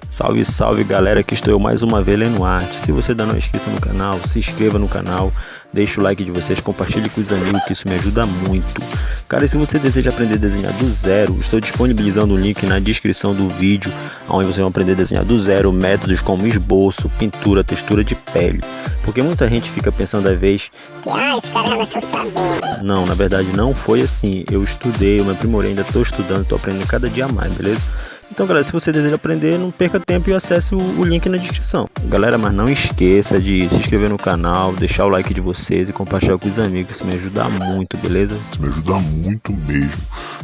Salve, salve galera, aqui estou eu mais uma vez lendo arte. Se você ainda não é inscrito no canal, se inscreva no canal, deixa o like de vocês, compartilhe com os amigos que isso me ajuda muito. Cara, e se você deseja aprender a desenhar do zero, estou disponibilizando um link na descrição do vídeo, onde você vai aprender a desenhar do zero, métodos como esboço, pintura, textura de pele. Porque muita gente fica pensando às vezes que esse cara nasceu sabendo. Não, na verdade não foi assim. Eu estudei, eu me aprimorei, ainda estou estudando, estou aprendendo cada dia mais, beleza? Então galera, se você deseja aprender, não perca tempo e acesse o link na descrição. Galera, mas não esqueça de se inscrever no canal, deixar o like de vocês e compartilhar com os amigos, isso me ajuda muito, beleza? Isso me ajuda muito mesmo.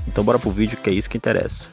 Então bora pro vídeo, que é isso que interessa.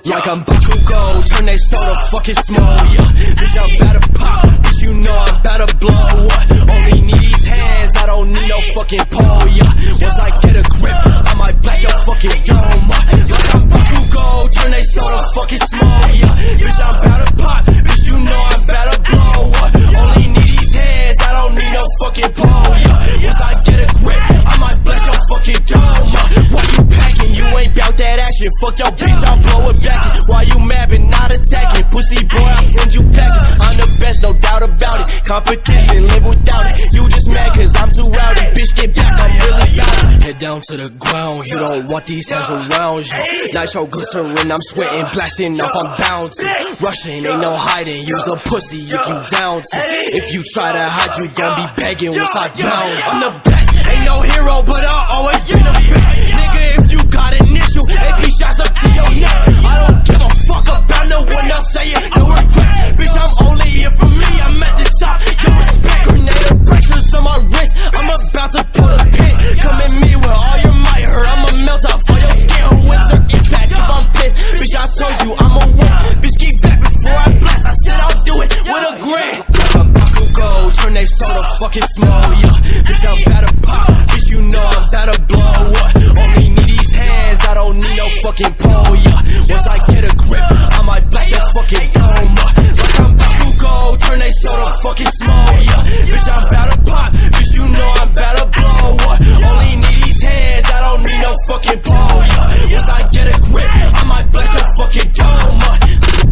Like I'm Bakugo, turn that soda fucking small, yeah. Bitch, I'm about to pop, bitch, you know I'm about to blow, what? Only need these hands, I don't need no fucking pole, yeah. Once I get a grip, I might blast your fucking dome, what? Like I'm Bakugo, turn that soda fucking small, yeah. Bitch, I'm about to pop, bitch, you know I'm about to blow, what? Only need these hands, I don't need no fucking pole, yeah. Once I get a grip, I might blast your fucking dome, what? Why you packing? You ain't bout that action, fuck your bitch, I'll blow it back. Why you mad but not attacking? Pussy boy, I'll send you packing. I'm the best, no doubt about it. Competition, live without it. You just mad cause I'm too rowdy. Bitch, get back, I'm really bout it. Head down to the ground, you don't want these hands around you. Nitro glycerin, I'm sweating, blasting off, I'm bound to. Rushing, ain't no hiding, use a pussy if you down to. If you try to hide, you gon' be begging once I drown. I'm the best, ain't no hero, but I always been a threat. Nigga, if you got an issue, AP shots up to your neck. I don't give a fuck about no one else saying no regret. Bitch, I'm only here for me, I'm at the top. Yo, respect, grenade pressures on my wrist. I'm about to pull a pin. Come at me with all your might hurt. I'ma melt out for your skin. Who wins their impact if I'm pissed? Bitch, I told you I'm a win. Bitch, get back before I blast. I said I'll do it with a grin. I'm Bakugo, turn that soda fucking small, yeah. Bitch, I'm about to pop. Bitch, you know I'm about to blow, what? Only need these hands, I don't need no fucking pole, yeah. Once I get a grip, I might blast your fucking dome, like I'm Bakugo, turn that soda fucking small, yeah. Bitch, I'm about to pop, bitch, you know I'm about to blow, what? Only need these hands, I don't need no fucking pole, yeah. Once I get a grip, I might blast your fucking dome,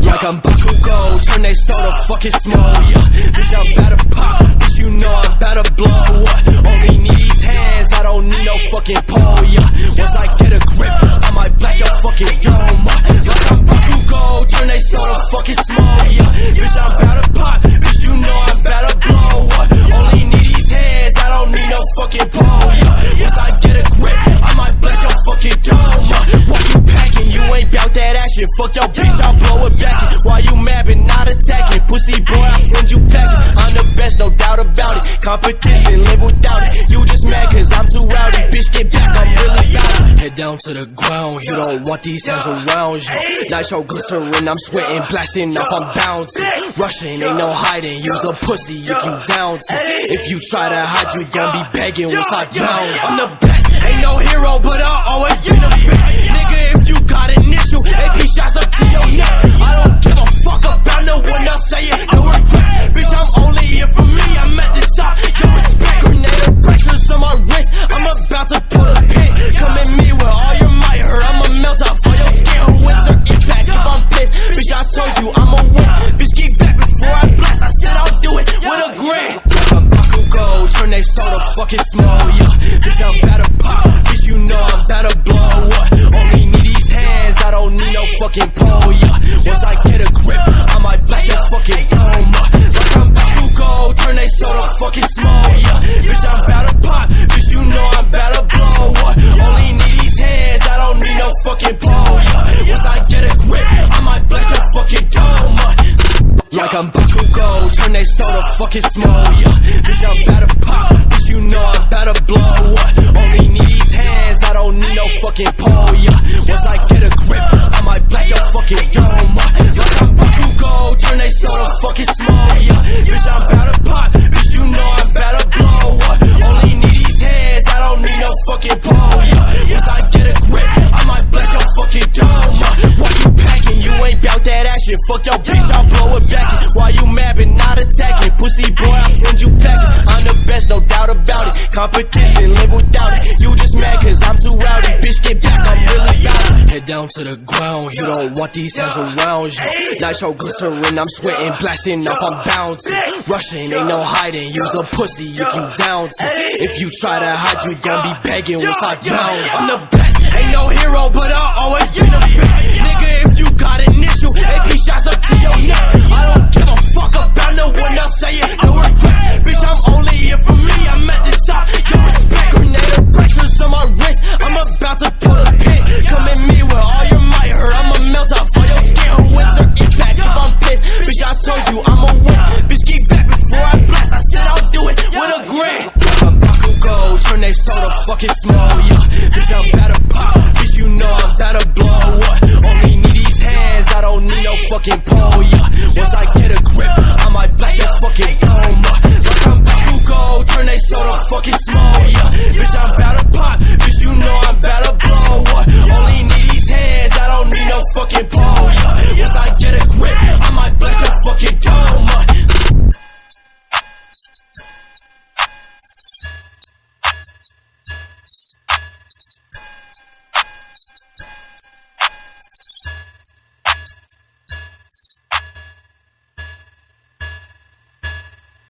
like I'm Bakugo, turn that soda fucking small, yeah. Bitch, I'm about to pop, bitch, you know I'm about to blow, what? Only need these hands, I don't need no fucking pole, yeah. Once I get a grip, I might blast your fucking dome, like I'm Bakugo, turn that soda fucking small, yeah. Bitch, I'm about to pop, bitch, you know I'm about to blow, what? Only need these hands, I don't need no fucking pole, yeah. Once I get a grip, I might blast your fucking dome, why you packing? You ain't bout that action, fuck your bitch, I'll blow it back. Why you mad but not attacking? Pussy boy, I'll send you packing. I'm the best, no doubt about it. Competition, live without it. You just mad cause I'm too rowdy. Bitch, get back, I'm really bout it. Head down to the ground, you don't want these hands around you. Nitro glycerin, I'm sweating, blasting off, I'm bound to. Rushing, ain't no hiding, use a pussy if you down to. If you try to hide, you gon' be begging once I drown. I'm the best, ain't no hero, but I always been a threat. Nigga, if you got an issue, AP shots up to your neck. I don't give a fuck about no one else saying no regret. Bitch, I'm only here for me, I'm at the top. Yo, respect, grenade pressures on my wrist. I'm about to pull a pin. Come at me with all your might hurt. I'ma melt out for your skin. Who wins their impact if I'm pissed? Bitch, I told you I'm a win. Bitch, get back before I blast. I said I'll do it with a grin. I'm Bakugo, turn that soda fucking small, yeah. Bitch, I'm about to pop. Bitch, you know I'm about to blow, what? Only need these hands, I don't need no fucking pole, yeah. Once I get a grip, I might blast your fucking dome, like I'm Bakugo, turn that soda fucking small, yeah. Bitch, I'm about to pop, bitch, you know I'm about to blow, what? Only need these hands, I don't need no fucking pole, yeah. Once I get a grip, I might blast your fucking dome, like I'm Bakugo, turn that soda fucking small, yeah. Bitch, I'm about to pop, bitch, you know I'm about to blow, what? Only need these hands, I don't need no fucking pole, yeah. Once I get a grip, I might blast your fucking dome, like I'm Bakugo, turn that soda fucking small, yeah. Bitch, I'm about to pop, bitch, you know I'm about to blow, what? Only need these hands, I don't need no fucking pole, yeah. Once I get a grip, I might blast your fucking dome, why you packing? You ain't bout that action, fuck your bitch, I'll blow it back. Why you mad but not attacking? Pussy boy, I'll send you packing. I'm the best, no doubt about it. Competition, live without it. You just mad cause I'm too rowdy. Bitch, get back, I'm really bout it. head down to the ground. You don't want these hands around you. Nitro glycerin, I'm sweating, blasting off, I'm bound to. Rushing, ain't no hiding, use a pussy if you down to. If you try to hide, you gon' be begging once I drown. I'm the best, ain't no hero, but I always been a fit. Nigga, if you got an issue, AP shots up to your neck. I don't give a fuck about no one else saying no regret. Bitch, I'm only here for me, I'm at the top. Yo, respect, grenade breakers on my wrist, I'm about to